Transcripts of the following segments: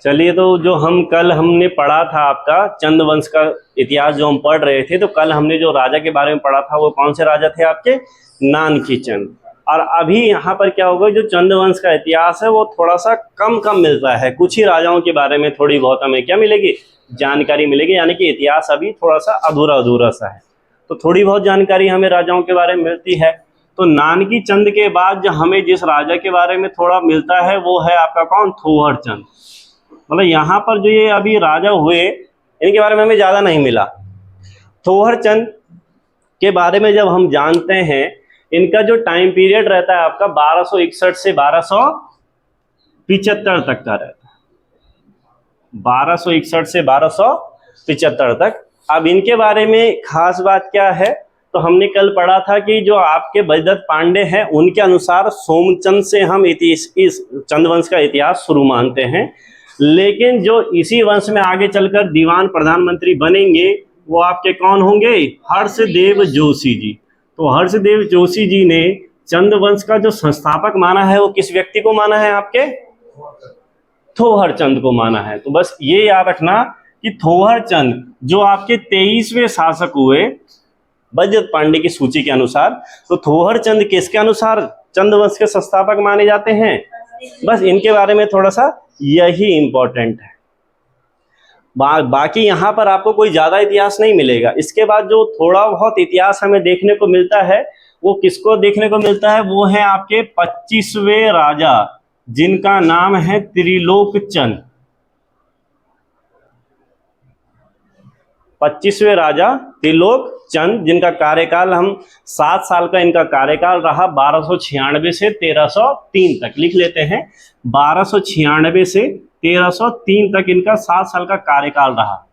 चलिए, तो जो हमने पढ़ा था आपका चंद वंश का इतिहास जो हम पढ़ रहे थे, तो कल हमने जो राजा के बारे में पढ़ा था वो कौन से राजा थे आपके? नानकी चंद। और अभी यहाँ पर क्या होगा, जो चंद वंश का इतिहास है वो थोड़ा सा कम कम मिलता है। कुछ ही राजाओं के बारे में थोड़ी बहुत हमें क्या मिलेगी? जानकारी मिलेगी, यानी कि इतिहास अभी थोड़ा सा अधूरा अधूरा सा है। तो थोड़ी बहुत जानकारी हमें राजाओं के बारे में मिलती है। तो नानकी चंद के बाद जो हमें जिस राजा के बारे में थोड़ा मिलता है वो है आपका कौन? थोहर चंद। मतलब यहाँ पर जो ये अभी राजा हुए इनके बारे में हमें ज़्यादा नहीं मिला। थोहर चंद के बारे में जब हम जानते हैं, इनका जो टाइम पीरियड रहता है आपका 1261 से 1275 तक का रहता है। 1261 से 1275 तक। अब इनके बारे में खास बात क्या है, तो हमने कल पढ़ा था कि जो आपके बजदत्त पांडे हैं उनके अनुसार सोमचंद से हम इस चंद वंश का इतिहास शुरू मानते हैं। लेकिन जो इसी वंश में आगे चलकर दीवान प्रधानमंत्री बनेंगे वो आपके कौन होंगे? हर्षदेव जोशी जी। तो हर्षदेव जोशी जी ने चंद वंश का जो संस्थापक माना है वो किस व्यक्ति को माना है? आपके थोहर चंद को माना है। तो बस ये याद रखना कि थोहर चंद जो आपके 23वें शासक हुए बजदत्त पांडे की सूची के अनुसार, तो थोहर चंद किसके अनुसार चंद वंश के संस्थापक माने जाते हैं? बस इनके बारे में थोड़ा सा यही इंपॉर्टेंट है। बाकी यहाँ पर आपको कोई ज्यादा इतिहास नहीं मिलेगा। इसके बाद जो थोड़ा बहुत इतिहास हमें देखने को मिलता है वो किसको देखने को मिलता है? वो है आपके 25वें राजा जिनका नाम है त्रिलोक चंद। 25वें राजा त्रिलोक चंद, जिनका कार्यकाल हम 7 साल का इनका कार्यकाल रहा, 1296 से 1303 तक लिख लेते हैं। 1296 से 1303 तक इनका 7 साल का कार्यकाल रहा।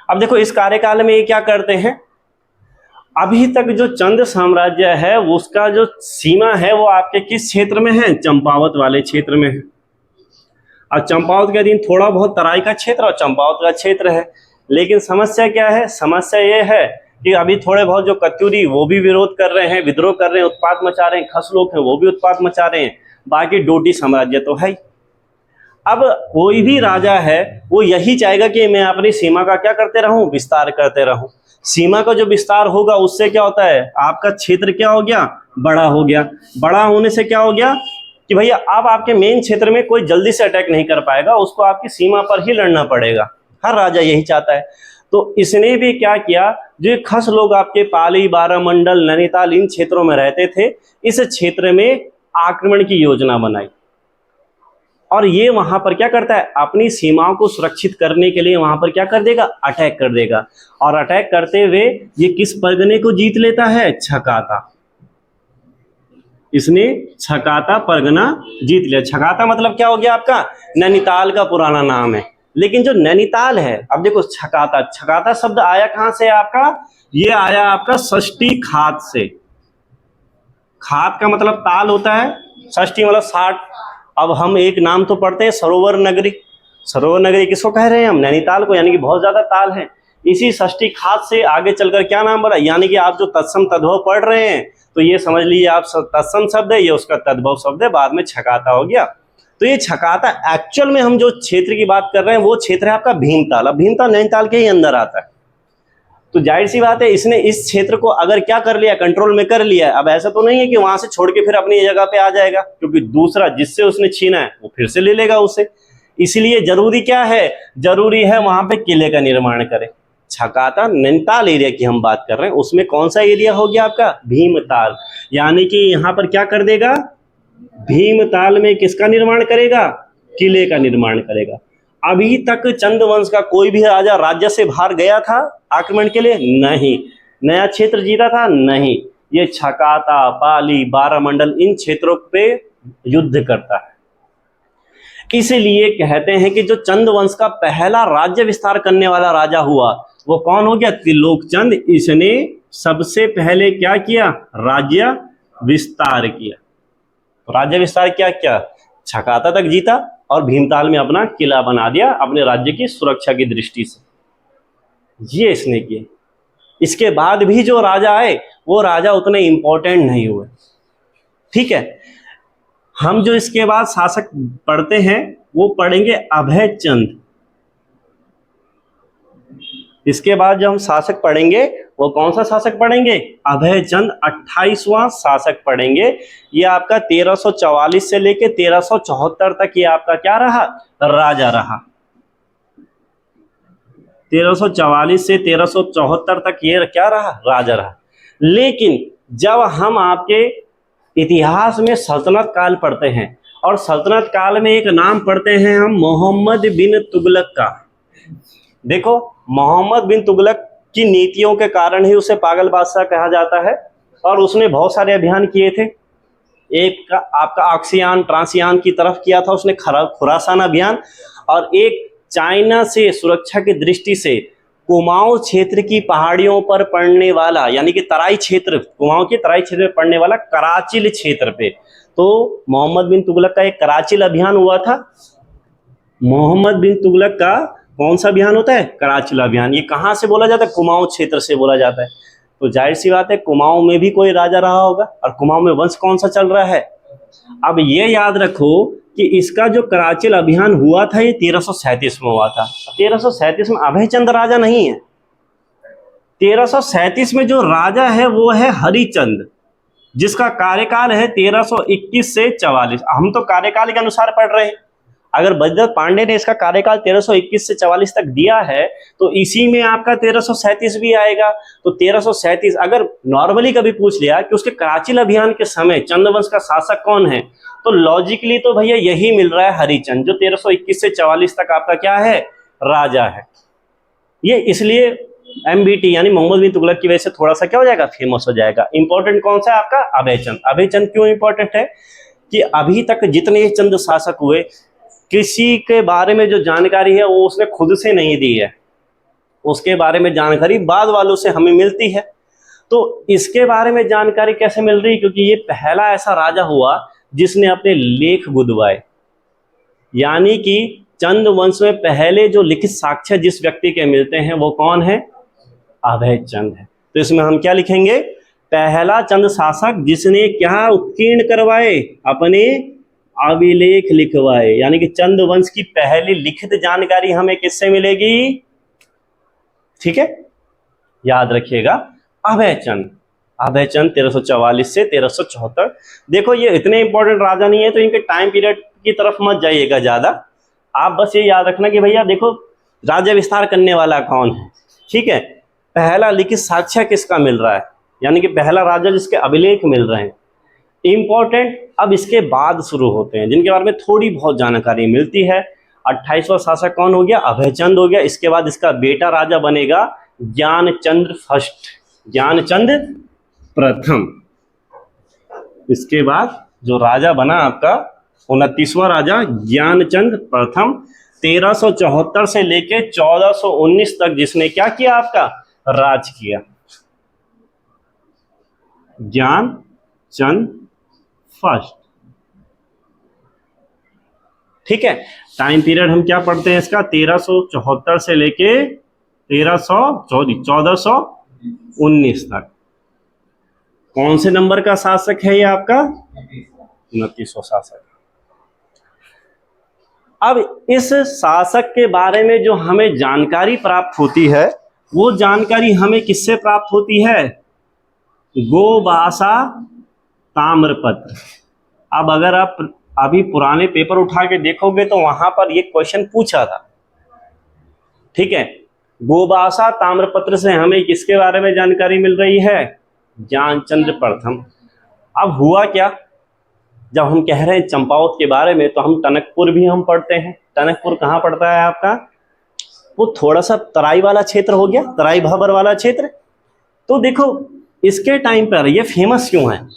अब देखो इस कार्यकाल में ये क्या करते हैं, अभी तक जो चंद साम्राज्य है उसका जो सीमा है वो आपके किस क्षेत्र में है? चंपावत वाले क्षेत्र में है। और चंपावत के अधीन थोड़ा बहुत तराई का क्षेत्र और चंपावत का क्षेत्र है। लेकिन समस्या क्या है? समस्या ये है कि अभी थोड़े बहुत जो कत्यूरी वो भी विरोध कर रहे हैं, विद्रोह कर रहे हैं, उत्पात मचा रहे हैं। खस लोग हैं वो भी उत्पात मचा रहे हैं। बाकी डोटी साम्राज्य तो है ही। अब कोई भी राजा है वो यही चाहेगा कि मैं अपनी सीमा का क्या करते रहूं? विस्तार करते रहूं। सीमा का जो विस्तार होगा उससे क्या होता है? आपका क्षेत्र क्या हो गया? बड़ा हो गया। बड़ा होने से क्या हो गया कि भैया अब आपके मेन क्षेत्र में कोई जल्दी से अटैक नहीं कर पाएगा, उसको आपकी सीमा पर ही लड़ना पड़ेगा। हर राजा यही चाहता है। तो इसने भी क्या किया, जो खस लोग आपके पाली, बारामंडल, नैनीताल इन क्षेत्रों में रहते थे, इस क्षेत्र में आक्रमण की योजना बनाई। और ये वहां पर क्या करता है? अपनी सीमाओं को सुरक्षित करने के लिए वहां पर क्या कर देगा? अटैक कर देगा। और अटैक करते हुए ये किस परगने को जीत लेता है? छकाता। इसने छकाता परगना जीत लिया। छकाता मतलब क्या हो गया आपका? नैनीताल का पुराना नाम है। लेकिन जो नैनीताल है, अब देखो छकाता, छकाता शब्द आया कहां से? आपका ये आया आपका षष्ठी खात से। खात का मतलब ताल होता है, षष्ठी मतलब 60। अब हम एक नाम तो पढ़ते हैं सरोवर नगरी। सरोवर नगरी किसको कह रहे हैं हम? नैनीताल को, यानी कि बहुत ज्यादा ताल है। इसी षष्ठी खात से आगे चलकर क्या नाम बना? यानी कि आप जो तत्सम तद्भव पढ़ रहे हैं तो ये समझ लीजिए आप तत्सम शब्द है, ये उसका तद्भव शब्द है, बाद में छकाता हो गया। तो ये छकाता एक्चुअल में हम जो क्षेत्र की बात कर रहे हैं वो क्षेत्र है आपका भीमताल। अब भीमताल नैनीताल के ही अंदर आता है। तो जाहिर सी बात है इसने इस क्षेत्र को अगर क्या कर लिया? कंट्रोल में कर लिया। अब ऐसा तो नहीं है कि वहां से छोड़ के फिर अपनी जगह पे आ जाएगा, क्योंकि दूसरा जिससे उसने छीना है वो फिर से ले लेगा उसे। इसलिए जरूरी क्या है? जरूरी है वहां पे किले का निर्माण करे। छकाता नैनीताल एरिया की हम बात कर रहे हैं, उसमें कौन सा एरिया हो गया आपका? भीमताल। यानी कि यहाँ पर क्या कर देगा? भीमताल में किसका निर्माण करेगा? किले का निर्माण करेगा। अभी तक चंद वंश का कोई भी राजा राज्य से बाहर गया था आक्रमण के लिए? नहीं। नया क्षेत्र जीता था? नहीं। ये छकाता, पाली, बारामंडल इन क्षेत्रों पे युद्ध करता है। इसलिए कहते हैं कि जो चंद वंश का पहला राज्य विस्तार करने वाला राजा हुआ वो कौन हो गया? त्रिलोक चंद। इसने सबसे पहले क्या किया? राज्य विस्तार किया। राज्य विस्तार क्या किया? छकाता तक जीता और भीमताल में अपना किला बना दिया अपने राज्य की सुरक्षा की दृष्टि से। ये इसने किया। इसके बाद भी जो राजा आए वो राजा उतने इंपॉर्टेंट नहीं हुए। ठीक है। हम जो इसके बाद शासक पढ़ते हैं वो पढ़ेंगे अभय चंद। इसके बाद जो हम शासक पढ़ेंगे वो कौन सा शासक पढ़ेंगे? अभय चंद 28वां शासक पढ़ेंगे। ये आपका 1344 से लेके 1374 तक ये आपका क्या रहा? राजा रहा। 1344 से 1374 तक ये क्या रहा? राजा रहा। लेकिन जब हम आपके इतिहास में सल्तनत काल पढ़ते हैं और सल्तनत काल में एक नाम पढ़ते हैं हम मोहम्मद बिन तुगलक का। देखो, मोहम्मद बिन तुगलक की नीतियों के कारण ही उसे पागल बादशाह कहा जाता है और उसने बहुत सारे अभियान किए थे। एक का आपका ऑक्सियान ट्रांसियान की तरफ किया था उसने, खुरासान अभियान, और एक चाइना से सुरक्षा की दृष्टि से कुमाऊं क्षेत्र की पहाड़ियों पर पड़ने वाला, यानी कि तराई क्षेत्र, कुमाऊं के तराई क्षेत्र में पड़ने वाला कराचिल क्षेत्र पे, तो मोहम्मद बिन तुगलक का एक कराचिल अभियान हुआ था। मोहम्मद बिन तुगलक का कौन सा अभियान होता है? कराचिल अभियान। ये कहाँ से बोला जाता है? कुमाऊं क्षेत्र से बोला जाता है। तो जाहिर सी बात है कुमाऊं में भी कोई राजा रहा होगा, और कुमाऊं में वंश कौन सा चल रहा है? अब ये याद रखो कि इसका जो कराचिल अभियान हुआ था ये 1337 में हुआ था। 1337 में अभय चंद राजा नहीं है। 1337 में जो राजा है वो है हरिचंद, जिसका कार्यकाल है 1321 से 44। हम तो कार्यकाल के अनुसार पढ़ रहे हैं। अगर बजरंग पांडे ने इसका कार्यकाल 1321 से 44 तक दिया है तो इसी में आपका 1337 भी आएगा। तो 1337 अगर नॉर्मली कभी पूछ लिया कि उसके कराचिल अभियान के समय चंद्रवंश का शासक कौन है, तो लॉजिकली तो भैया यही मिल रहा है, हरिचंद, जो 1321 से 44 तक आपका क्या है? राजा है। ये इसलिए MBT यानी मोहम्मद बिन तुगलक की वजह से थोड़ा सा क्या हो जाएगा? फेमस हो जाएगा। इंपॉर्टेंट कौन सा है आपका? अभय चंद। अभय चंद क्यों इंपॉर्टेंट है? कि अभी तक जितने चंद शासक हुए, किसी के बारे में जो जानकारी है वो उसने खुद से नहीं दी है, उसके बारे में जानकारी बाद वालों से हमें मिलती है। तो इसके बारे में जानकारी कैसे मिल रही? क्योंकि ये पहला ऐसा राजा हुआ जिसने अपने लेख गुदवाए, यानी कि चंद वंश में पहले जो लिखित साक्ष्य जिस व्यक्ति के मिलते हैं वो कौन है? अभय चंद है। तो इसमें हम क्या लिखेंगे? पहला चंद शासक जिसने क्या उत्कीर्ण करवाए? अपने अभिलेख लिखवाए। यानी कि चंद वंश की पहली लिखित जानकारी हमें किससे मिलेगी? ठीक है, याद रखिएगा, अभय चंद। अभय चंद 1344 से 1374। देखो ये इतने इंपॉर्टेंट राजा नहीं है तो इनके टाइम पीरियड की तरफ मत जाइएगा ज्यादा। आप बस ये याद रखना कि भैया देखो राजा विस्तार करने वाला कौन है। ठीक है, पहला लिखित साक्ष्य किसका मिल रहा है, यानी कि पहला राजा जिसके अभिलेख मिल रहे हैं, इंपॉर्टेंट। अब इसके बाद शुरू होते हैं जिनके बारे में थोड़ी बहुत जानकारी मिलती है। 28वां शासक कौन हो गया? अभयचंद हो गया। इसके बाद इसका बेटा राजा बनेगा ज्ञानचंद्र फर्स्ट, ज्ञानचंद प्रथम। इसके बाद जो राजा बना आपका 29वां राजा ज्ञानचंद प्रथम, 1374 से लेके 1419 तक जिसने क्या किया? आपका राज किया, ज्ञानचंद फर्स्ट। ठीक है, टाइम पीरियड हम क्या पढ़ते हैं इसका? 1374 से लेके 1419 तक। कौन से नंबर का शासक है ये आपका? 29वां शासक। अब इस शासक के बारे में जो हमें जानकारी प्राप्त होती है वो जानकारी हमें किससे प्राप्त होती है? गोबासा ताम्रपत्र। अब अगर आप अभी पुराने पेपर उठा के देखोगे तो वहां पर ये क्वेश्चन पूछा था। ठीक है, गोबासा ताम्रपत्र से हमें किसके बारे में जानकारी मिल रही है? ज्ञानचंद्र प्रथम। अब हुआ क्या, जब हम कह रहे हैं चंपावत के बारे में तो हम टनकपुर भी हम पढ़ते हैं। टनकपुर कहाँ पड़ता है आपका? वो थोड़ा सा तराई वाला क्षेत्र हो गया, तराई भाबर वाला क्षेत्र। तो देखो इसके टाइम पर ये फेमस क्यों है?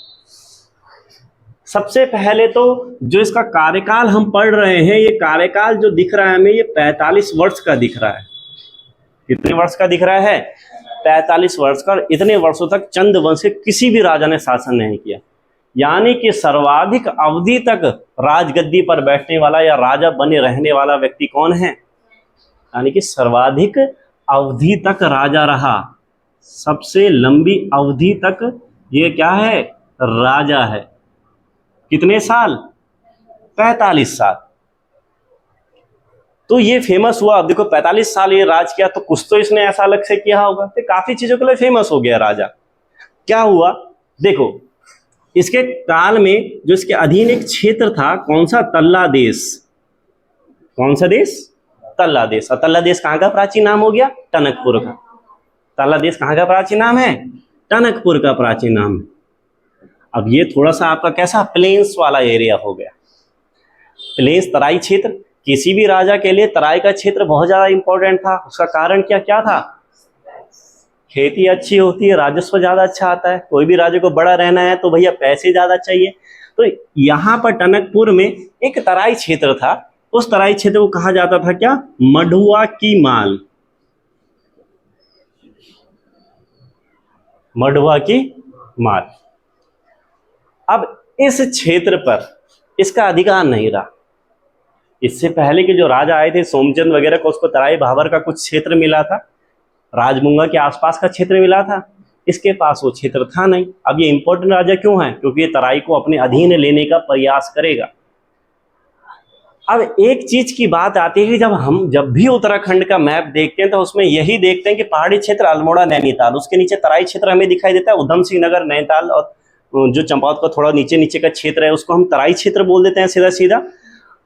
सबसे पहले तो जो इसका कार्यकाल हम पढ़ रहे हैं, ये कार्यकाल जो दिख रहा है हमें, ये 45 वर्ष का दिख रहा है। कितने वर्ष का दिख रहा है? 45 वर्ष का। इतने वर्षों तक चंद वंश के किसी भी राजा ने शासन नहीं किया, यानी कि सर्वाधिक अवधि तक राजगद्दी पर बैठने वाला या राजा बने रहने वाला व्यक्ति कौन है? यानी कि सर्वाधिक अवधि तक राजा रहा, सबसे लंबी अवधि तक ये क्या है? राजा है। कितने साल? 45 साल। तो ये फेमस हुआ। अब देखो 45 साल ये राज किया, तो कुछ तो इसने ऐसा अलग से किया होगा, तो काफी चीजों के लिए फेमस हो गया राजा। क्या हुआ देखो, इसके काल में जो इसके अधीन एक क्षेत्र था, कौन सा, तल्ला देश। कौन सा देश? तल्ला देश। और तल्ला देश कहाँ का प्राचीन नाम हो गया? टनकपुर का। तल्ला देश कहाँ का प्राचीन नाम है? टनकपुर का प्राचीन नाम है। अब ये थोड़ा सा आपका कैसा, प्लेन्स वाला एरिया हो गया। प्लेन्स, तराई क्षेत्र, किसी भी राजा के लिए तराई का क्षेत्र बहुत ज्यादा इंपॉर्टेंट था। उसका कारण क्या क्या था? खेती अच्छी होती है, राजस्व ज्यादा अच्छा आता है। कोई भी राजा को बड़ा रहना है तो भैया पैसे ज्यादा चाहिए। तो यहाँ पर टनकपुर में एक तराई क्षेत्र था। उस तराई क्षेत्र को कहा जाता था क्या? मढ़ुआ की माल। मढ़ुआ की माल। अब इस क्षेत्र पर इसका अधिकार नहीं रहा। इससे पहले के जो राजा आए थे, सोमचंद वगैरह को, उसको तराई भाबर का कुछ क्षेत्र मिला था, राजमुंगा के आसपास का क्षेत्र मिला था। इसके पास वो क्षेत्र था नहीं। अब ये इंपॉर्टेंट राजा क्यों है? क्योंकि ये तराई को अपने अधीन लेने का प्रयास करेगा। अब एक चीज की बात आती है कि जब भी उत्तराखंड का मैप देखते हैं तो उसमें यही देखते हैं कि पहाड़ी क्षेत्र अल्मोड़ा, नैनीताल, उसके नीचे तराई क्षेत्र हमें दिखाई देता है, उधम सिंह नगर, नैनीताल, और जो चंपावत का थोड़ा नीचे नीचे का क्षेत्र है उसको हम तराई क्षेत्र बोल देते हैं सीधा सीधा।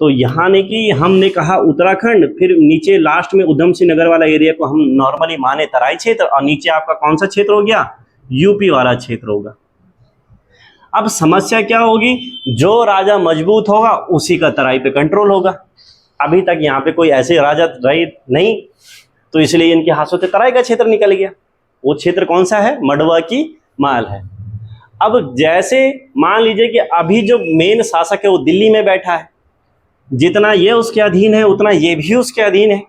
तो यहाँ ने कि हमने कहा उत्तराखंड, फिर नीचे लास्ट में उधम सिंह नगर वाला एरिया को हम नॉर्मली माने तराई क्षेत्र, और नीचे आपका कौन सा क्षेत्र हो गया? यूपी वाला क्षेत्र होगा। अब समस्या क्या होगी? जो राजा मजबूत होगा उसी का तराई पे कंट्रोल होगा। अभी तक यहाँ पे कोई ऐसे राजा रहे नहीं, तो इसलिए इनके हाथों से तराई का क्षेत्र निकल गया। वो क्षेत्र कौन सा है? मढ़ुआ की माल है। अब जैसे मान लीजिए कि अभी जो मेन शासक है वो दिल्ली में बैठा है, जितना ये उसके अधीन है उतना ये भी उसके अधीन है।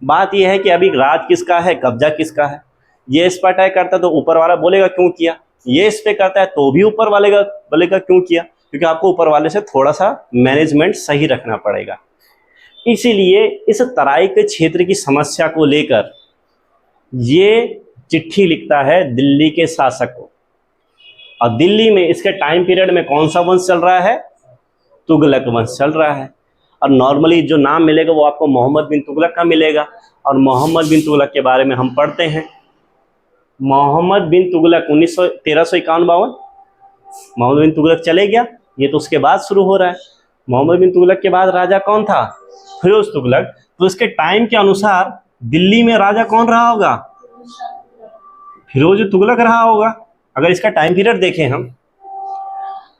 बात यह है कि अभी राज किसका है, कब्जा किसका है। ये इस पर अटैक करता तो ऊपर वाला बोलेगा क्यों किया, ये इस पे करता है तो भी ऊपर वाले का बोलेगा क्यों किया, क्योंकि आपको ऊपर वाले से थोड़ा सा मैनेजमेंट सही रखना पड़ेगा। इसीलिए इस तराई के क्षेत्र की समस्या को लेकर ये चिट्ठी लिखता है दिल्ली के शासक को। और दिल्ली में इसके टाइम पीरियड में कौन सा वंश चल रहा है? तुगलक वंश चल रहा है। और नॉर्मली जो नाम मिलेगा वो आपको मोहम्मद बिन तुगलक का मिलेगा। और मोहम्मद बिन तुगलक के बारे में हम पढ़ते हैं। मोहम्मद बिन तुगलक 1351-52 मोहम्मद बिन तुगलक चले गया। ये तो उसके बाद शुरू हो रहा है। मोहम्मद बिन तुगलक के बाद राजा कौन था? फिरोज तुगलक। तो इसके टाइम के अनुसार दिल्ली में राजा कौन रहा होगा? फिरोज तुगलक रहा होगा, अगर इसका टाइम पीरियड देखें हम।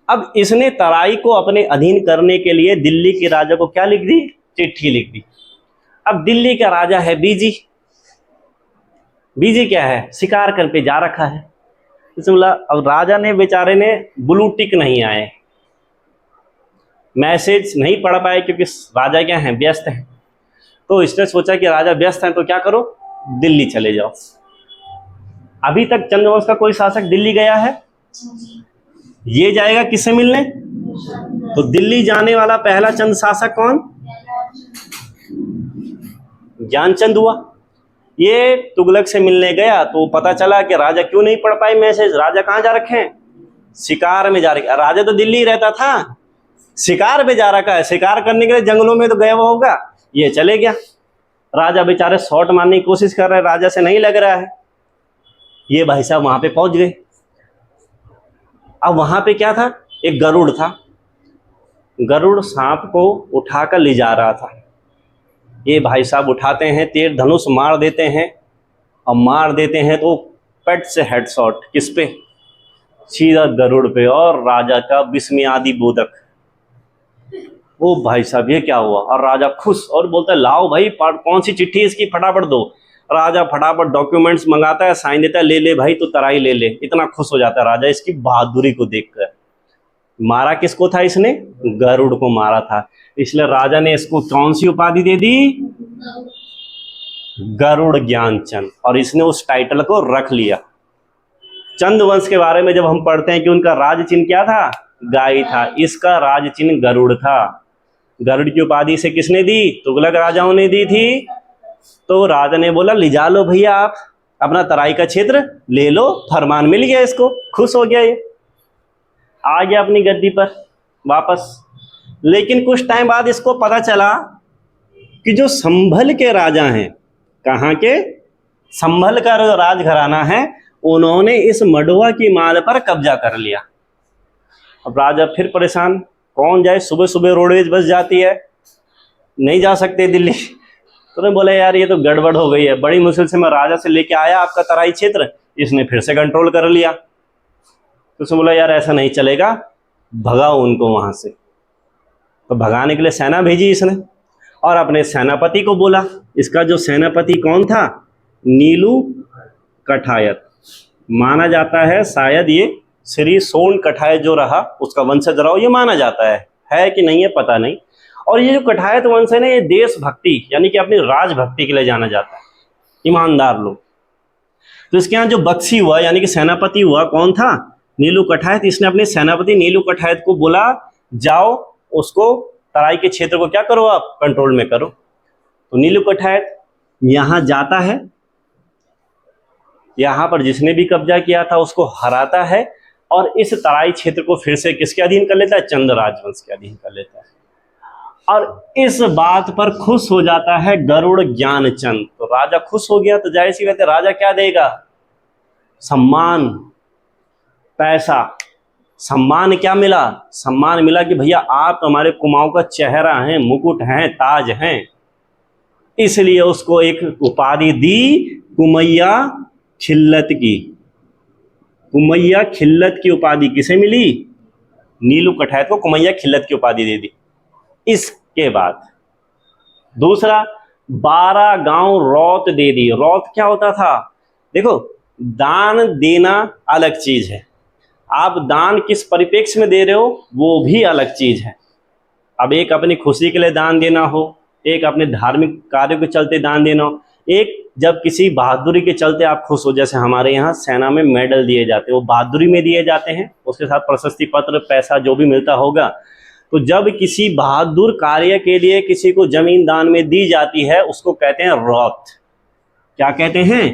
अब इसने तराई को अपने अधीन करने के लिए दिल्ली के राजा को क्या लिख दी? चिट्ठी लिख दी। अब दिल्ली का राजा है बीजी। बीजी क्या है? शिकार कर पे जा रखा है। इसमें बोला, अब राजा ने बेचारे ने ब्लू टिक नहीं आए, मैसेज नहीं पढ़ पाए, क्योंकि राजा क्या है? व्यस्त हैं। तो इसने सोचा कि राजा व्यस्त हैं तो क्या करो, दिल्ली चले जाओ। अभी तक चंद्रवंश का कोई शासक दिल्ली गया है? ये जाएगा किससे मिलने? तो दिल्ली जाने वाला पहला चंद शासक कौन? ज्ञानचंद हुआ। ये तुगलक से मिलने गया तो पता चला कि राजा क्यों नहीं पढ़ पाए मैसेज। राजा कहाँ जा रखे हैं? शिकार में जा रखे। राजा तो दिल्ली रहता था, शिकार पे जा रखा है। शिकार करने के लिए जंगलों में तो गया हुआ होगा, ये चले गया। राजा बेचारे शॉट मारने की कोशिश कर रहे हैं, राजा से नहीं लग रहा है। ये भाई साहब वहां पे पहुंच गए। अब वहां पे क्या था? एक गरुड़ था। गरुड़ सांप को उठाकर ले जा रहा था। ये भाई साहब उठाते हैं, तीर धनुष मार देते हैं, और मार देते हैं तो पेट से हेडशॉट किस पे? सीधा गरुड़ पे। और राजा का बिस्मियादी बोधक। वो भाई साहब ये क्या हुआ? और राजा खुश और बोलता है लाओ भाई, कौन सी चिट्ठी इसकी, फटाफट दो। राजा फटाफट डॉक्यूमेंट्स मंगाता है, साइन देता है, ले ले भाई तो तराई ले ले। इतना खुश हो जाता है राजा इसकी बहादुरी को देखकर। मारा किसको था इसने? गरुड़ को मारा था। इसलिए राजा ने इसको कौन सी उपाधि दे दी? गरुड़ ज्ञानचंद। और इसने उस टाइटल को रख लिया। चंद वंश के बारे में जब हम पढ़ते हैं कि उनका राज चिन्ह क्या था? गाय था। इसका राज चिन्ह गरुड़ था। गरुड़ की उपाधि से किसने दी? तुगलक राजाओं ने दी थी। तो राजा ने बोला ले जा लो भैया, आप अपना तराई का क्षेत्र ले लो। फरमान मिल गया इसको, खुश हो गया, ये आ गया अपनी गद्दी पर वापस। लेकिन कुछ टाइम बाद इसको पता चला कि जो संभल के राजा हैं, कहाँ के, संभल का जो राजघराना है, उन्होंने इस मडुआ की माल पर कब्जा कर लिया। अब राजा फिर परेशान, कौन जाए, सुबह सुबह रोडवेज बस जाती है, नहीं जा सकते दिल्ली। तो उन्होंने बोला यार ये तो गड़बड़ हो गई है, बड़ी मुश्किल से मैं राजा से लेके आया आपका तराई क्षेत्र, इसने फिर से कंट्रोल कर लिया। तो उसने बोला यार ऐसा नहीं चलेगा, भगाओ उनको वहां से। तो भगाने के लिए सेना भेजी इसने और अपने सेनापति को बोला। इसका जो सेनापति कौन था, नीलू कठायत, माना जाता है शायद ये श्री सोन कठायत जो रहा उसका वंशज रहा, ये माना जाता है कि नहीं है पता नहीं। और ये जो कठायत वंश है ना, ये देशभक्ति यानी कि अपनी राजभक्ति के लिए जाना जाता है, ईमानदार लोग। तो इसके यहाँ जो बख्शी हुआ यानी कि सेनापति हुआ, कौन था, नीलू कठायत। इसने अपने सेनापति नीलू कठायत को बोला जाओ उसको तराई के क्षेत्र को क्या करो, आप कंट्रोल में करो। तो नीलू कठायत यहाँ जाता है, यहाँ पर जिसने भी कब्जा किया था उसको हराता है और इस तराई क्षेत्र को फिर से किसके अधीन कर लेता है, चंद राजवंश के अधीन कर लेता है। और इस बात पर खुश हो जाता है गरुड़ ज्ञानचंद। तो राजा खुश हो गया, तो जाहिर सी बात है राजा क्या देगा, सम्मान, पैसा। सम्मान क्या मिला, सम्मान मिला कि भैया आप हमारे कुमाऊं का चेहरा हैं, मुकुट हैं, ताज हैं। इसलिए उसको एक उपाधि दी कुमैया खिल्लत की। कुमैया खिल्लत की उपाधि किसे मिली, नीलू कठायत को कुमैया खिल्लत की उपाधि दे दी। इसके बाद दूसरा 12 गांव रौत दे दी। रौत क्या होता था, देखो दान देना अलग चीज है, आप दान किस परिप्रेक्ष्य में दे रहे हो वो भी अलग चीज है। अब एक अपनी खुशी के लिए दान देना हो, एक अपने धार्मिक कार्यों के चलते दान देना हो, एक जब किसी बहादुरी के चलते आप खुश हो, जैसे हमारे यहाँ सेना में मेडल दिए जाते हैं, वो बहादुरी में दिए जाते हैं, उसके साथ प्रशस्ति पत्र, पैसा जो भी मिलता होगा। तो जब किसी बहादुर कार्य के लिए किसी को जमीन दान में दी जाती है उसको कहते हैं रौत। क्या कहते हैं,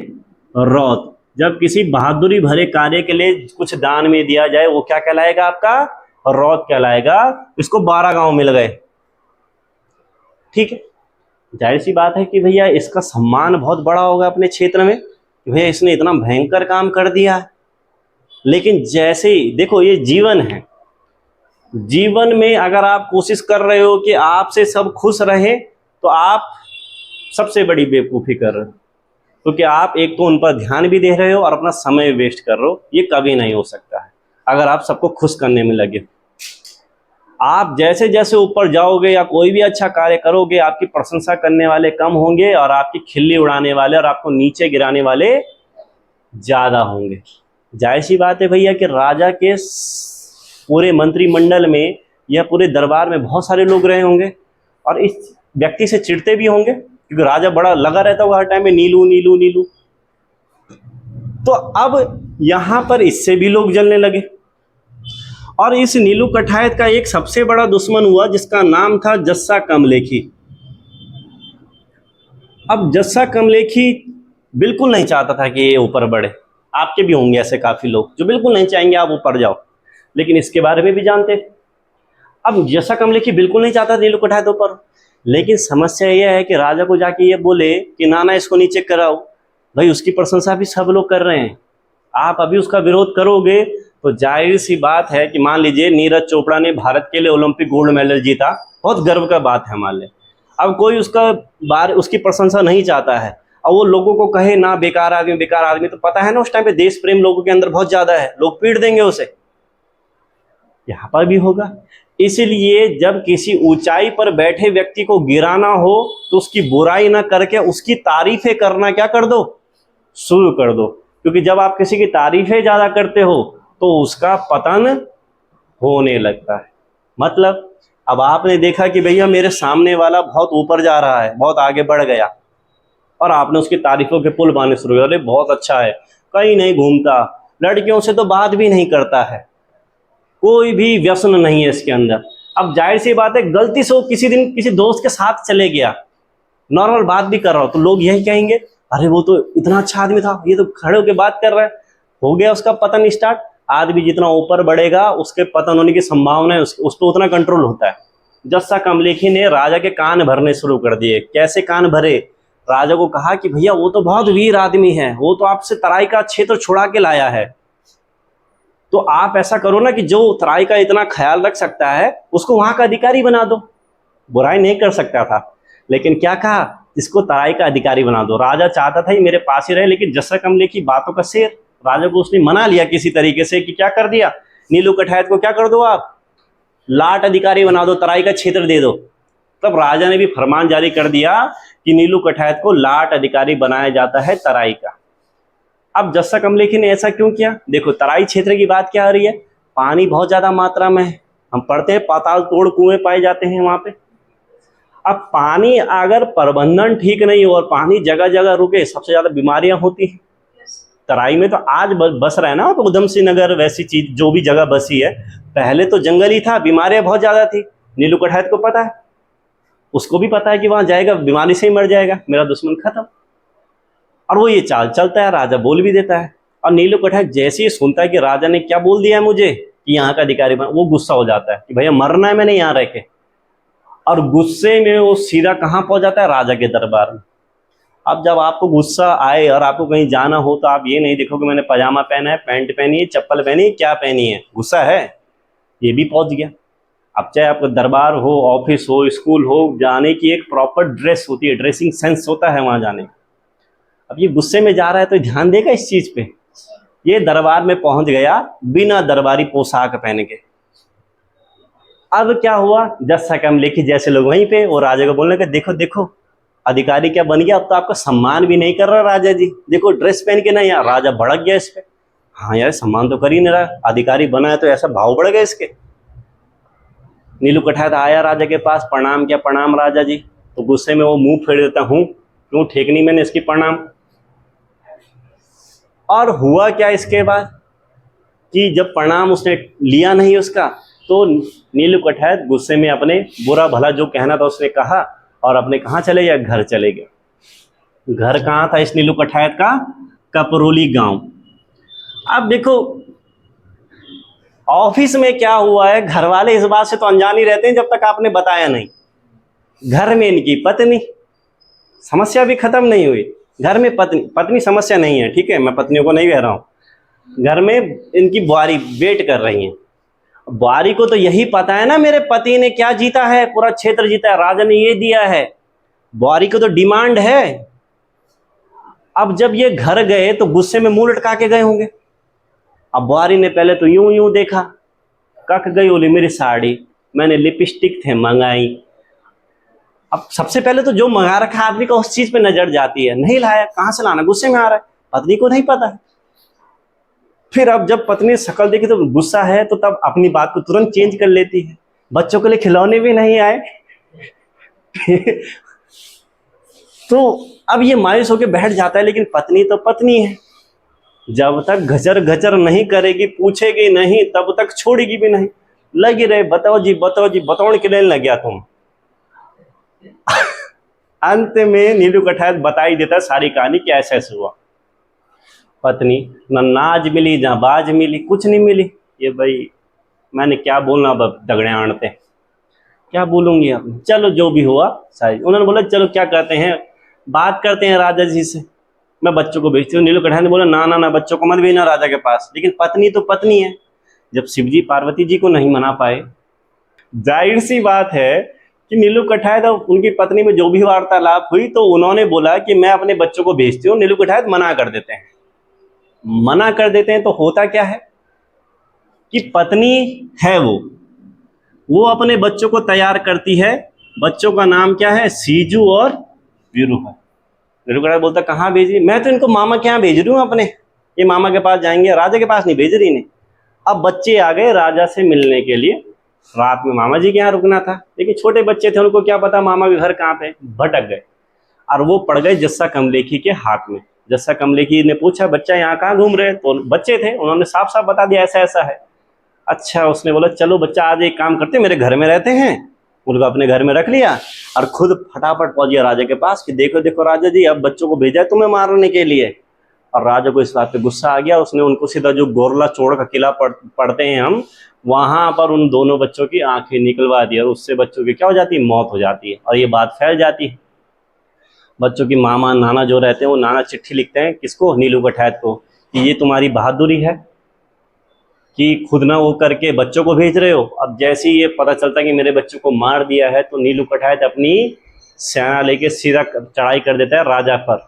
रौत। जब किसी बहादुरी भरे कार्य के लिए कुछ दान में दिया जाए वो क्या कहलाएगा, आपका रौत कहलाएगा। इसको 12 गांव मिल गए, ठीक है। जाहिर सी बात है कि भैया इसका सम्मान बहुत बड़ा होगा अपने क्षेत्र में, भैया इसने इतना भयंकर काम कर दिया। लेकिन जैसे ही देखो ये जीवन है, जीवन में अगर आप कोशिश कर रहे हो कि आपसे सब खुश रहे तो आप सबसे बड़ी बेवकूफ़ी कर रहे हो, क्योंकि आप एक तो उन पर ध्यान भी दे रहे हो और अपना समय वेस्ट कर रहे हो। ये कभी नहीं हो सकता है अगर आप सबको खुश करने में लगे। आप जैसे जैसे ऊपर जाओगे या कोई भी अच्छा कार्य करोगे, आपकी प्रशंसा करने वाले कम होंगे और आपकी खिल्ली उड़ाने वाले और आपको नीचे गिराने वाले ज़्यादा होंगे। जाहिर सी बात है भैया कि राजा के पूरे मंत्रिमंडल में या पूरे दरबार में बहुत सारे लोग रहे होंगे और इस व्यक्ति से चिढ़ते भी होंगे, क्योंकि राजा बड़ा लगा रहता होगा हर टाइम में नीलू नीलू नीलू। तो अब यहाँ पर इससे भी लोग जलने लगे और इस नीलू कठायत का एक सबसे बड़ा दुश्मन हुआ जिसका नाम था जस्सा कमलेखी। अब जस्सा कमलेखी बिल्कुल नहीं चाहता था कि ये ऊपर बढ़े। आपके भी होंगे ऐसे काफ़ी लोग जो बिल्कुल नहीं चाहेंगे आप ऊपर जाओ, लेकिन इसके बारे में भी जानते। अब जस्सा कमलेखी बिल्कुल नहीं चाहता नीलू कठायत ऊपर, लेकिन समस्या यह है कि राजा को जाके ये बोले कि ना इसको नीचे कराओ। भाई उसकी प्रशंसा भी सब लोग कर रहे हैं, आप अभी उसका विरोध करोगे तो जाहिर सी बात है कि मान लीजिए नीरज चोपड़ा ने भारत के लिए ओलंपिक गोल्ड मेडल जीता, बहुत गर्व का बात है मान लें। अब कोई उसकी प्रशंसा नहीं चाहता है और वो लोगों को कहे ना बेकार आदमी, तो पता है ना उस टाइम पे देश प्रेम लोगों के अंदर बहुत ज़्यादा है, लोग पीट देंगे उसे। यहाँ पर भी होगा। इसलिए जब किसी ऊंचाई पर बैठे व्यक्ति को गिराना हो तो उसकी बुराई ना करके उसकी तारीफें करना क्या कर दो, शुरू कर दो। क्योंकि जब आप किसी की तारीफें ज़्यादा करते हो तो उसका पतन होने लगता है। मतलब अब आपने देखा कि भैया मेरे सामने वाला बहुत ऊपर जा रहा है, बहुत आगे बढ़ गया, और आपने उसकी तारीफों के पुल बांधने शुरू कर, अरे बहुत अच्छा है, कहीं नहीं घूमता, लड़कियों से तो बात भी नहीं करता है, कोई भी व्यसन नहीं है इसके अंदर। अब जाहिर सी बात है गलती से वो किसी दिन किसी दोस्त के साथ चले गया, नॉर्मल बात भी कर रहा हो, तो लोग यही कहेंगे अरे वो तो इतना अच्छा आदमी था, ये तो खड़े होकर बात कर रहा है। हो गया उसका पतन स्टार्ट। आदमी जितना ऊपर बढ़ेगा उसके पतन होने की संभावना है उस पर उतना कंट्रोल होता है। जस्सा कमलेखी ने राजा के कान भरने शुरू कर दिए। कैसे कान भरे? राजा को कहा कि भैया वो तो बहुत वीर आदमी है, वो तो आपसे तराई का क्षेत्र छुड़ा के लाया है, तो आप ऐसा करो ना कि जो तराई का इतना ख्याल रख सकता है उसको वहां का अधिकारी बना दो। बुराई नहीं कर सकता था, लेकिन क्या कहा, इसको तराई का अधिकारी बना दो। राजा चाहता था ये मेरे पास ही रहे, लेकिन जस्सा कमलेखी बातों का शेर, राजा को उसने मना लिया किसी तरीके से कि क्या कर दिया, नीलू कठायत को क्या कर दो आप, लाट अधिकारी बना दो, तराई का क्षेत्र दे दो। तब राजा ने भी फरमान जारी कर दिया कि नीलू कठायत को लाट अधिकारी बनाया जाता है तराई का। अब जस्सा कमलेखी ने ऐसा क्यों किया? देखो तराई क्षेत्र की बात क्या आ रही है, पानी बहुत ज्यादा मात्रा में है, हम पढ़ते हैं पाताल तोड़ कुएं पाए जाते हैं वहां पे। अब पानी अगर प्रबंधन ठीक नहीं हो और पानी जगह जगह रुके, सबसे ज्यादा बीमारियां होती हैं। तराई में तो आज बस रहा है ना, तो उधम सिंह नगर वैसी चीज जो भी जगह बसी है, पहले तो जंगल ही था, बीमारियां बहुत ज्यादा थी। नीलू कठायत को पता है, उसको भी पता है कि वहां जाएगा बीमारी से ही मर जाएगा, मेरा दुश्मन खत्म। और वो ये चाल चलता है, राजा बोल भी देता है। और नीलू कठायत जैसे ही सुनता है कि राजा ने क्या बोल दिया है मुझे कि यहाँ का अधिकारी बना, वो गुस्सा हो जाता है कि भैया मरना है मैंने यहाँ रह के। और गुस्से में वो सीधा कहाँ पहुंच जाता है, राजा के दरबार में। अब जब आपको गुस्सा आए और आपको कहीं जाना हो तो आप ये नहीं देखो कि मैंने पजामा पहना है, पैंट पहनी है, चप्पल पहनी है, क्या पहनी है, गुस्सा है, ये भी पहुंच गया। अब चाहे आपका दरबार हो, ऑफिस हो, स्कूल हो, जाने की एक प्रॉपर ड्रेस होती है, ड्रेसिंग सेंस होता है वहां जाने। अब ये गुस्से में जा रहा है तो ध्यान देगा इस चीज पे। ये दरबार में पहुंच गया बिना दरबारी पोशाक पहन के। अब क्या हुआ, जस्सा कमलेखी जैसे लोग वहीं पे, वो राजा को बोलने के देखो देखो अधिकारी क्या बन गया, अब तो आपका सम्मान भी नहीं कर रहा राजा जी, देखो ड्रेस पहन के ना। यार राजा भड़क गया इस पे, हाँ यार सम्मान तो कर ही नहीं रहा, अधिकारी बना है तो ऐसा भाव बढ़ गया इसके। नीलू कठायत आया राजा के पास, प्रणाम क्या, प्रणाम राजा जी। तो गुस्से में वो मुंह फेर देता, हूँ क्यों ठेकनी मैंने इसकी प्रणाम। और हुआ क्या इसके बाद कि जब प्रणाम उसने लिया नहीं उसका, तो नीलू कठायत गुस्से में अपने बुरा भला जो कहना था उसने कहा और अपने कहाँ चले गया, घर चले गए। घर कहाँ था इस नीलू कठायत का, कपरोली गांव। अब देखो ऑफिस में क्या हुआ है, घर वाले इस बात से तो अनजान ही रहते हैं जब तक आपने बताया नहीं। घर में इनकी पत्नी, समस्या भी खत्म नहीं हुई। घर में पत्नी समस्या नहीं है, ठीक है, मैं पत्नियों को नहीं कह रहा हूं। घर में इनकी बुआरी वेट कर रही है। बुआरी को तो यही पता है ना मेरे पति ने क्या जीता है, पूरा क्षेत्र जीता है, राजा ने ये दिया है। बुआरी को तो डिमांड है। अब जब ये घर गए तो गुस्से में मुंह लटका के गए होंगे। अब बुआरी ने पहले तो यूं यूं देखा, कक गई बोली मेरी साड़ी, मैंने लिपस्टिक थे मंगाई। अब सबसे पहले तो जो मंगा रखा आदमी का उस चीज पे नजर जाती है, नहीं लाया, कहां से लाना, गुस्से में आ रहा है, पत्नी को नहीं पता है। फिर अब जब पत्नी शक्ल देखी तो गुस्सा है, तो तब अपनी बात को तुरंत चेंज कर लेती है। बच्चों के लिए खिलौने भी नहीं आए तो अब ये मायूस होकर बैठ जाता है, लेकिन पत्नी तो पत्नी है, जब तक घचर घचर नहीं करेगी, पूछेगी नहीं, तब तक छोड़ेगी भी नहीं। लगी रहे बताओ जी बताओ जी, बताओ के लग गया तुम। अंत में नीलू कठायत बताई देता सारी कहानी कि ऐसा ऐसा हुआ। पत्नी न नाज मिली न बाज मिली, कुछ नहीं मिली। ये भाई मैंने क्या बोलना, अब दगड़े आड़ते क्या बोलूंगी अब, चलो जो भी हुआ सारी। उन्होंने बोला चलो क्या कहते हैं, बात करते हैं राजा जी से, मैं बच्चों को भेजती हूँ। नीलू कठायत ने बोला ना ना ना, बच्चों को मत भेजना राजा के पास। लेकिन पत्नी तो पत्नी है, जब शिवजी पार्वती जी को नहीं मना पाए, जाहिर सी बात है कि नीलू कठायत और उनकी पत्नी में जो भी वार्तालाप हुई, तो उन्होंने बोला कि मैं अपने बच्चों को भेजती हूँ। नीलू कठायत मना कर देते हैं। मना कर देते हैं तो होता क्या है कि पत्नी है वो अपने बच्चों को तैयार करती है। बच्चों का नाम क्या है, सीजू और वीरू है। नीलू कठायत बोलता कहाँ भेजी, मैं तो इनको मामा के यहाँ भेज रही हूँ अपने, ये मामा के पास जाएंगे, राजा के पास नहीं भेज रही ने। अब बच्चे आ गए राजा से मिलने के लिए। रात में मामा जी के यहाँ रुकना था, लेकिन छोटे बच्चे थे, उनको क्या पता मामा के घर कहाँ पे, भटक गए और वो पड़ गए जस्सा कमलेखी के हाथ में। जस्सा कमलेखी ने पूछा बच्चा यहाँ कहाँ घूम रहे, तो बच्चे थे, उन्होंने साफ साफ बता दिया ऐसा ऐसा है। अच्छा, उसने बोला चलो बच्चा आज एक काम करते, मेरे घर में रहते हैं। उनको अपने घर में रख लिया और खुद फटाफट पहुंच गया राजा के पास कि देखो देखो राजा जी, अब बच्चों को भेजा है तुम्हें मारने के लिए। और राजा को इस बात पे गुस्सा आ गया, उसने उनको सीधा जो गोरला चोड़ का किला पढ़ते हैं हम, वहां पर उन दोनों बच्चों की आंखें निकलवा दी और उससे बच्चों की क्या हो जाती है, मौत हो जाती है। और ये बात फैल जाती है। बच्चों की मामा नाना जो रहते हैं वो नाना चिट्ठी लिखते हैं किसको, नीलू कठैत को, कि ये तुम्हारी बहादुरी है कि खुद ना वो करके बच्चों को भेज रहे हो। अब जैसे ही ये पता चलता है कि मेरे बच्चों को मार दिया है, तो नीलू कठैत अपनी सेना लेके सीधा चढ़ाई कर देता है राजा पर।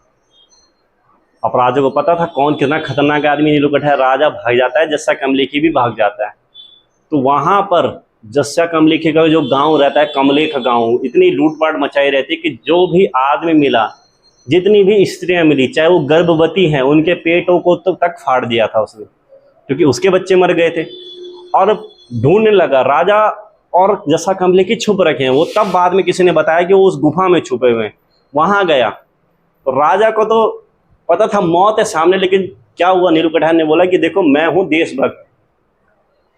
अब राजा को पता था कौन कितना खतरनाक आदमी नीलू कठैत, राजा भाग जाता है, जस्सा कमलेखी भी भाग जाता है। तो वहां पर जस्सा कमलेखी का जो गांव रहता है, कमलेख गांव, इतनी लूटपाट मचाई रहती है कि जो भी आदमी मिला, जितनी भी स्त्रियां मिली, चाहे वो गर्भवती हैं, उनके पेटों को तो तक फाड़ दिया था उसने, क्योंकि उसके बच्चे मर गए थे। और ढूंढने लगा राजा, और जस्सा कमलेखी छुप रखे हैं। वो तब बाद में किसी ने बताया कि वो उस गुफा में छुपे हुए हैं। वहां गया तो राजा को तो पता था मौत है सामने, लेकिन क्या हुआ, नीलू कठैत ने बोला कि देखो मैं हूं देशभक्त,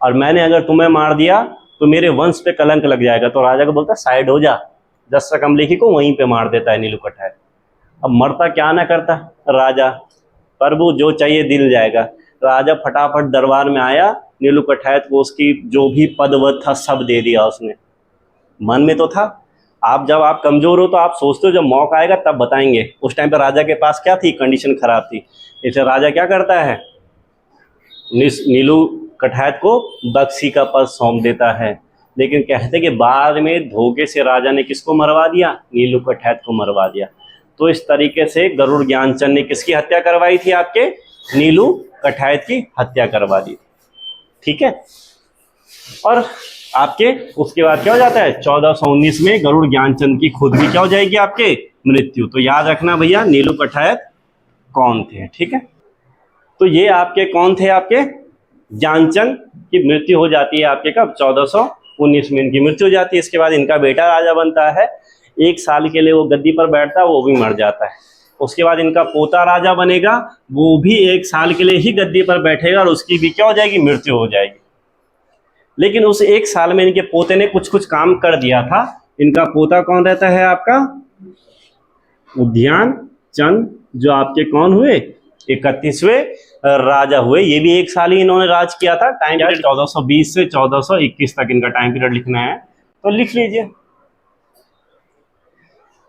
और मैंने अगर तुम्हें मार दिया तो मेरे वंश पे कलंक लग जाएगा। तो राजा को बोलता साइड हो जा, जस्सा कमलेखी को वहीं पे मार देता है नीलू कठैत। अब मरता क्या ना करता राजा, प्रभु जो चाहिए दिल जाएगा। राजा फटाफट दरबार में आया, नीलू कठैत को उसकी जो भी पदवत था सब दे दिया उसने। मन में तो था, जब आप कमजोर हो तो आप सोचते हो जब मौका आएगा तब बताएंगे। उस टाइम पे राजा के पास क्या थी, कंडीशन खराब थी। इसलिए राजा क्या करता है, नीलू कठैत को बख्शी का पद सौंप देता है। लेकिन कहते कि बाद में धोखे से राजा ने किसको मरवा दिया, नीलू कठैत को मरवा दिया। तो इस तरीके से गरुड़ ज्ञानचंद ने किसकी हत्या करवाई थी, आपके नीलू कठैत की हत्या करवा दी। ठीक है। और आपके उसके बाद क्या हो जाता है, 1419 में गरुड़ ज्ञानचंद की खुद भी क्या हो जाएगी, आपके मृत्यु। तो याद रखना भैया नीलू कठैत कौन थे। ठीक है। तो ये आपके कौन थे, आपके ज्ञानचंद की मृत्यु हो जाती है आपके कब, 1419 में इनकी मृत्यु हो जाती है। इसके बाद इनका बेटा राजा बनता है, 1 साल के लिए वो गद्दी पर बैठता है, वो भी मर जाता है। उसके बाद इनका पोता राजा बनेगा, वो भी 1 साल के लिए ही गद्दी पर बैठेगा और उसकी भी क्या हो जाएगी, मृत्यु हो जाएगी। लेकिन उस 1 साल में इनके पोते ने कुछ कुछ काम कर दिया था। इनका पोता कौन रहता है, आपका उद्यान चंद, जो आपके कौन हुए, 31वें राजा हुए। ये भी 1 साल ही इन्होंने राज किया था। टाइम पीरियड 1420 से 1421 तक इनका टाइम पीरियड लिखना है, तो लिख लीजिए।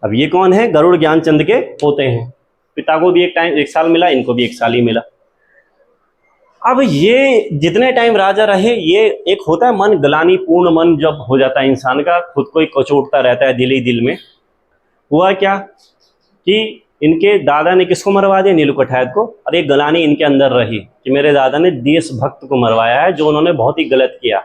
अब ये कौन है, गरुड़ ज्ञानचंद के पोते हैं। पिता को भी 1 साल मिला, इनको भी 1 साल ही मिला। अब ये जितने टाइम राजा रहे, ये एक होता है मन ग्लानि पूर्ण मन जब हो जाता है इंसान का, खुद को ही कचोटता रहता है दिल ही दिल में। हुआ क्या कि इनके दादा ने किसको मरवा दिया, नीलू कठैत को। और एक ग्लानि इनके अंदर रही कि मेरे दादा ने देशभक्त को मरवाया है, जो उन्होंने बहुत ही गलत किया।